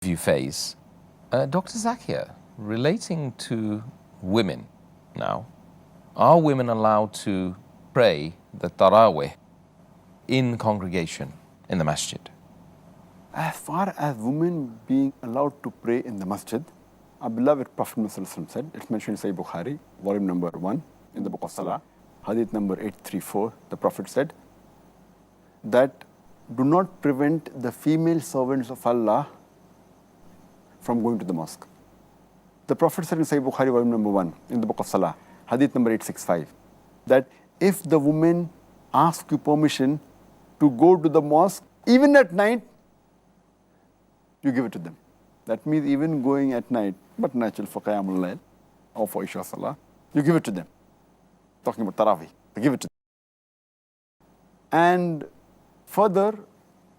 you face. Dr. Zakir, relating to women now, are women allowed to pray the taraweeh in congregation in the masjid? As far as women being allowed to pray in the masjid, our beloved Prophet Muhammad said, it's mentioned in Sahih Bukhari, volume number 1, in the book of Salah, hadith number 834, the Prophet said that do not prevent the female servants of Allah from going to the mosque. The Prophet said in Sahih Bukhari, volume number 1, in the book of Salah, hadith number 865, that if the women ask you permission to go to the mosque, even at night, you give it to them. That means even going at night, but natural for Qiyamul Layl or for Isha Salah, you give it to them. Talking about taraweeh, you give it to them. And further,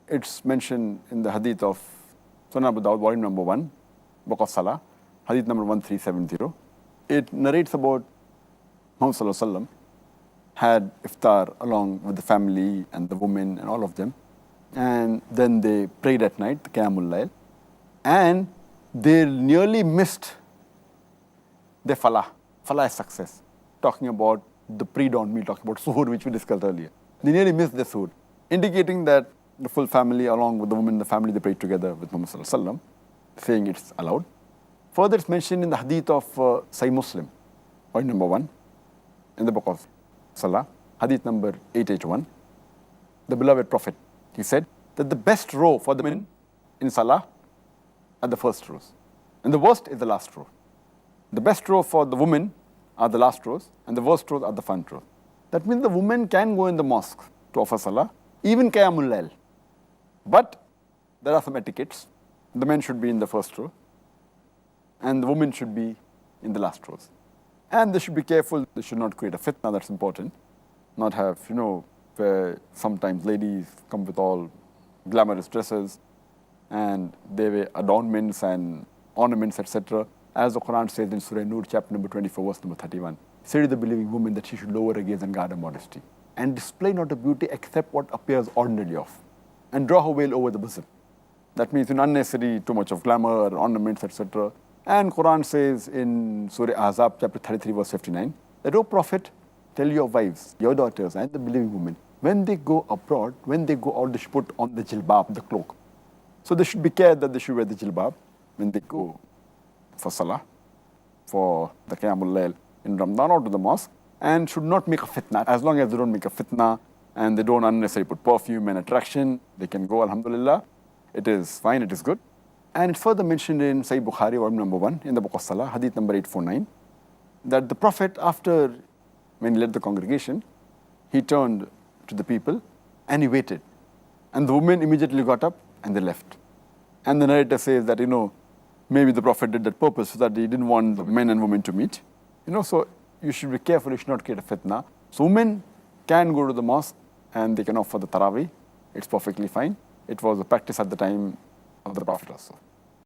it's mentioned in the hadith of Sunan Abu Dawud, volume number 1, book of Salah, hadith number 1370. It narrates about Muhammad Sallallahu Alaihi Wasallam had iftar along with the family and the women and all of them. And then they prayed at night, the Qiyamul Layl. And they nearly missed their falah. Falah is success. Talking about the pre-dawn meal, talking about suhoor, which we discussed earlier. They nearly missed their suhoor, indicating that the full family, along with the women in the family, they prayed together with Muhammad Sallallahu Alaihi Wasallam, saying it's allowed. Further, it's mentioned in the hadith of Sahih Muslim, point number 1, in the book of Salah, hadith number 881. The beloved Prophet, he said that the best row for the men in Salah are the first rows, and the worst is the last row. The best row for the women are the last rows, and the worst rows are the front rows. That means the women can go in the mosque to offer Salah, even Qiyamul Layl. But there are some etiquettes. The men should be in the first row, and the women should be in the last rows. And they should be careful, they should not create a fitna, that's important. Not have, where sometimes ladies come with all glamorous dresses, and they wear adornments and ornaments, etc. As the Quran says in Surah Nur, chapter number 24, verse number 31. Say to the believing woman that she should lower her gaze and guard her modesty, and display not her beauty except what appears ordinarily of, and draw her veil over the bosom. That means unnecessary, too much of glamour, ornaments, etc. And Quran says in Surah Ahzab, chapter 33, verse 59, that, O Prophet, tell your wives, your daughters, and the believing women, when they go abroad, when they go out, they should put on the jilbab, the cloak. So they should be careful that they should wear the jilbab when they go for Salah, for the Qiyamul Layl in Ramadan or to the mosque, and should not make a fitna. As long as they don't make a fitna and they don't unnecessarily put perfume and attraction, they can go, alhamdulillah. It is fine, it is good. And it's further mentioned in Sahih Bukhari, volume number 1, in the book of Salah, hadith number 849, that the Prophet, after when he led the congregation, he turned to the people and he waited. And the women immediately got up and they left. And the narrator says that, maybe the Prophet did that purpose so that he didn't want the men and women to meet. So you should be careful, you should not create a fitna. So women can go to the mosque and they can offer the taraweeh. It's perfectly fine. It was a practice at the time of the Prophet also.